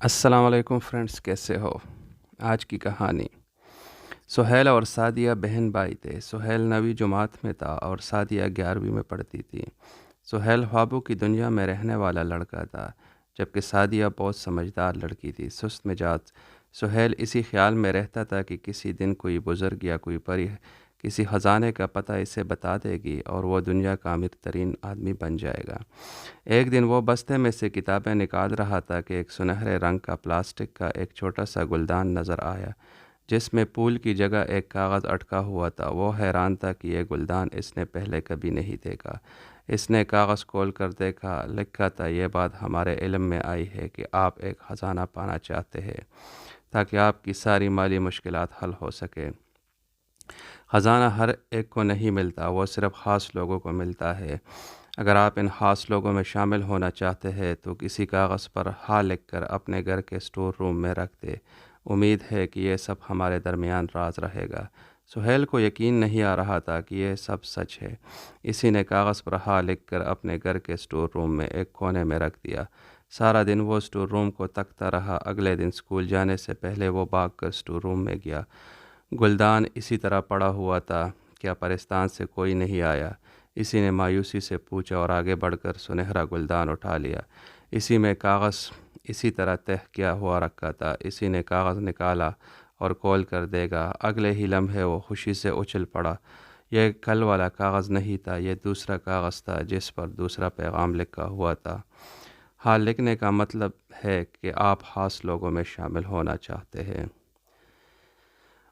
السلام علیکم فرینڈس، کیسے ہو؟ آج کی کہانی۔ سہیل اور سعدیہ بہن بھائی تھے۔ سہیل 9ویں جماعت میں تھا اور سعدیہ 11ویں میں پڑھتی تھی۔ سہیل خوابوں کی دنیا میں رہنے والا لڑکا تھا، جبکہ سعدیہ بہت سمجھدار لڑکی تھی، سست مزاج۔ سہیل اسی خیال میں رہتا تھا کہ کسی دن کوئی بزرگ یا کوئی پری کسی خزانے کا پتہ اسے بتا دے گی اور وہ دنیا کا امیر ترین آدمی بن جائے گا۔ ایک دن وہ بستے میں سے کتابیں نکال رہا تھا کہ ایک سنہرے رنگ کا پلاسٹک کا ایک چھوٹا سا گلدان نظر آیا، جس میں پھول کی جگہ ایک کاغذ اٹکا ہوا تھا۔ وہ حیران تھا کہ یہ گلدان اس نے پہلے کبھی نہیں دیکھا۔ اس نے کاغذ کھول کر دیکھا، لکھا تھا، یہ بات ہمارے علم میں آئی ہے کہ آپ ایک خزانہ پانا چاہتے ہیں تاکہ آپ کی ساری مالی مشکلات حل ہو سکے۔ خزانہ ہر ایک کو نہیں ملتا، وہ صرف خاص لوگوں کو ملتا ہے۔ اگر آپ ان خاص لوگوں میں شامل ہونا چاہتے ہیں تو کسی کاغذ پر ہاں لکھ کر اپنے گھر کے اسٹور روم میں رکھ دیں۔ امید ہے کہ یہ سب ہمارے درمیان راز رہے گا۔ سہیل کو یقین نہیں آ رہا تھا کہ یہ سب سچ ہے۔ اسی نے کاغذ پر ہاں لکھ کر اپنے گھر کے اسٹور روم میں ایک کونے میں رکھ دیا۔ سارا دن وہ اسٹور روم کو تکتا رہا۔ اگلے دن اسکول جانے سے پہلے وہ بھاگ کر اسٹور روم میں گیا۔ گلدان اسی طرح پڑا ہوا تھا۔ کیا پرستان سے کوئی نہیں آیا؟ اسی نے مایوسی سے پوچھا اور آگے بڑھ کر سنہرا گلدان اٹھا لیا۔ اسی میں کاغذ اسی طرح تہہ کیا ہوا رکھا تھا۔ اسی نے کاغذ نکالا اور کھول کر دیکھا۔ اگلے ہی لمحے وہ خوشی سے اچھل پڑا۔ یہ کل والا کاغذ نہیں تھا، یہ دوسرا کاغذ تھا جس پر دوسرا پیغام لکھا ہوا تھا۔ ہاں لکھنے کا مطلب ہے کہ آپ خاص لوگوں میں شامل ہونا چاہتے ہیں،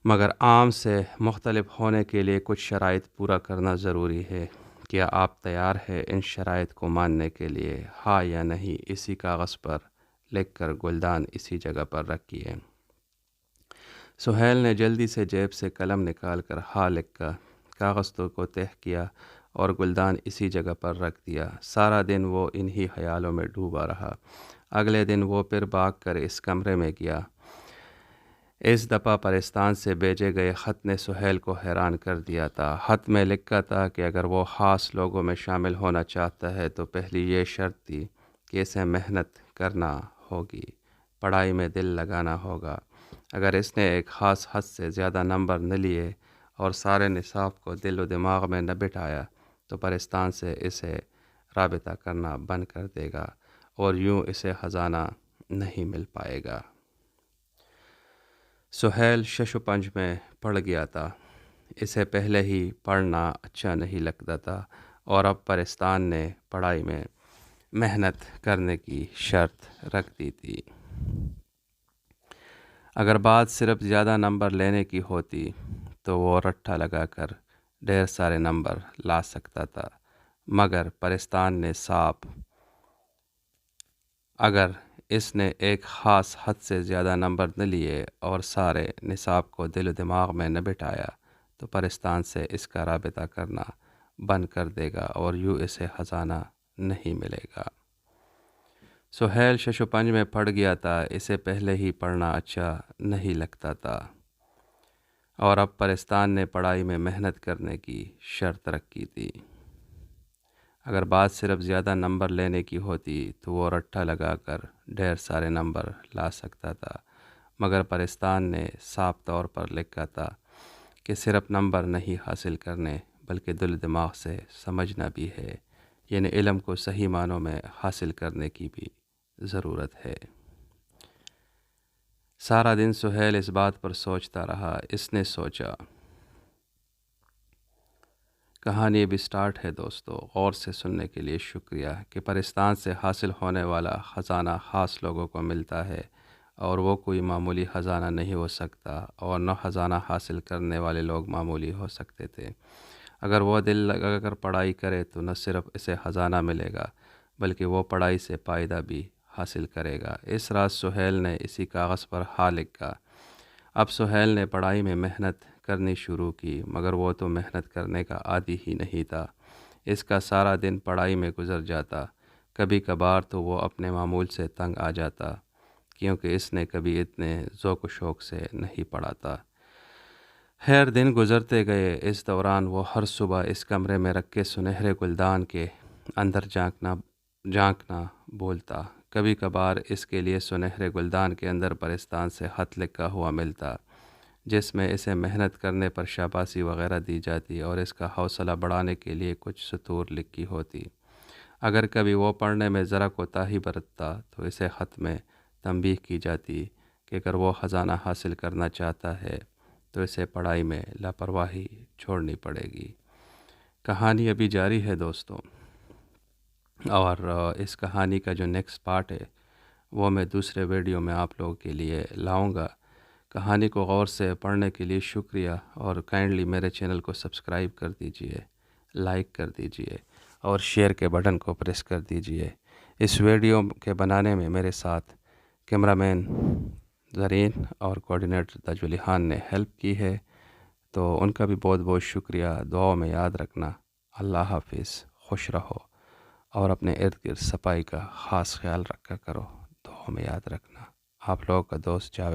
مگر عام سے مختلف ہونے کے لیے کچھ شرائط پورا کرنا ضروری ہے۔ کیا آپ تیار ہیں ان شرائط کو ماننے کے لیے؟ ہاں یا نہیں؟ اسی کاغذ پر لکھ کر گلدان اسی جگہ پر رکھیے۔ سہیل نے جلدی سے جیب سے قلم نکال کر ہاں لکھ کر کاغذ کو تہہ کیا اور گلدان اسی جگہ پر رکھ دیا۔ سارا دن وہ انہی خیالوں میں ڈوبا رہا۔ اگلے دن وہ پھر بھاگ کر اس کمرے میں گیا۔ اس دفعہ پرستان سے بھیجے گئے خط نے سہیل کو حیران کر دیا تھا۔ خط میں لکھا تھا کہ اگر وہ خاص لوگوں میں شامل ہونا چاہتا ہے تو پہلی یہ شرط تھی کہ اسے محنت کرنا ہوگی، پڑھائی میں دل لگانا ہوگا۔ اگر اس نے ایک خاص حد سے زیادہ نمبر نہ لیے اور سارے نصاب کو دل و دماغ میں نہ بٹھایا تو پرستان سے اسے رابطہ کرنا بند کر دے گا اور یوں اسے خزانہ نہیں مل پائے گا۔ سہیل شش و پنج میں پڑھ گیا تھا۔ اسے پہلے ہی پڑھنا اچھا نہیں لگتا تھا اور اب پرستان نے پڑھائی میں محنت کرنے کی شرط رکھ دی تھی۔ اگر بات صرف زیادہ نمبر لینے کی ہوتی تو وہ رٹھا لگا کر ڈھیر سارے نمبر لا سکتا تھا، مگر پرستان نے صاف اگر اس نے ایک خاص حد سے زیادہ نمبر نہ لیے اور سارے نصاب کو دل و دماغ میں نہ بٹھایا تو پرستان سے اس کا رابطہ کرنا بند کر دے گا اور یوں اسے خزانہ نہیں ملے گا۔ سہیل شش و پنج میں پڑھ گیا تھا۔ اسے پہلے ہی پڑھنا اچھا نہیں لگتا تھا اور اب پرستان نے پڑھائی میں محنت کرنے کی شرط رکھی تھی۔ اگر بات صرف زیادہ نمبر لینے کی ہوتی تو وہ رٹھا لگا کر ڈھیر سارے نمبر لا سکتا تھا، مگر پرستان نے صاف طور پر لکھا تھا کہ صرف نمبر نہیں حاصل کرنے بلکہ دل دماغ سے سمجھنا بھی ہے، یعنی علم کو صحیح معنوں میں حاصل کرنے کی بھی ضرورت ہے۔ سارا دن سہیل اس بات پر سوچتا رہا۔ اس نے سوچا، کہانی اب سٹارٹ ہے دوستو، غور سے سننے کے لیے شکریہ۔ کہ پرستان سے حاصل ہونے والا خزانہ خاص لوگوں کو ملتا ہے اور وہ کوئی معمولی خزانہ نہیں ہو سکتا، اور نہ خزانہ حاصل کرنے والے لوگ معمولی ہو سکتے تھے۔ اگر وہ دل لگا کر پڑھائی کرے تو نہ صرف اسے خزانہ ملے گا بلکہ وہ پڑھائی سے فائدہ بھی حاصل کرے گا۔ اس رات سہیل نے اسی کاغذ پر ہاں لکھا۔ اب سہیل نے پڑھائی میں محنت کرنی شروع کی، مگر وہ تو محنت کرنے کا عادی ہی نہیں تھا۔ اس کا سارا دن پڑھائی میں گزر جاتا۔ کبھی کبھار تو وہ اپنے معمول سے تنگ آ جاتا کیونکہ اس نے کبھی اتنے ذوق و شوق سے نہیں پڑھا تھا۔ خیر دن گزرتے گئے۔ اس دوران وہ ہر صبح اس کمرے میں رکھے سنہرے گلدان کے اندر جھانکنا بولتا، کبھی کبھار اس کے لیے سنہرے گلدان کے اندر پرستان سے خط لکھا ہوا ملتا، جس میں اسے محنت کرنے پر شاباشی وغیرہ دی جاتی اور اس کا حوصلہ بڑھانے کے لیے کچھ سطور لکھی ہوتی۔ اگر کبھی وہ پڑھنے میں ذرا کوتاہی برتتا تو اسے خط میں تنبیہ کی جاتی کہ اگر وہ خزانہ حاصل کرنا چاہتا ہے تو اسے پڑھائی میں لاپرواہی چھوڑنی پڑے گی۔ کہانی ابھی جاری ہے دوستوں، اور اس کہانی کا جو نیکسٹ پارٹ ہے وہ میں دوسرے ویڈیو میں آپ لوگوں کے لیے لاؤں گا۔ کہانی کو غور سے پڑھنے کے لیے شکریہ، اور کائنڈلی میرے چینل کو سبسکرائب کر دیجئے، لائک کر دیجئے اور شیئر کے بٹن کو پریس کر دیجئے۔ اس ویڈیو کے بنانے میں میرے ساتھ کیمرہ مین زرین اور کوآرڈینیٹر تاج علی خان نے ہیلپ کی ہے، تو ان کا بھی بہت بہت شکریہ۔ دعاؤں میں یاد رکھنا۔ اللہ حافظ، خوش رہو اور اپنے ارد گرد صفائی کا خاص خیال رکھا کرو۔ دعاؤں میں یاد رکھنا۔ آپ لوگوں کا دوست جاوید۔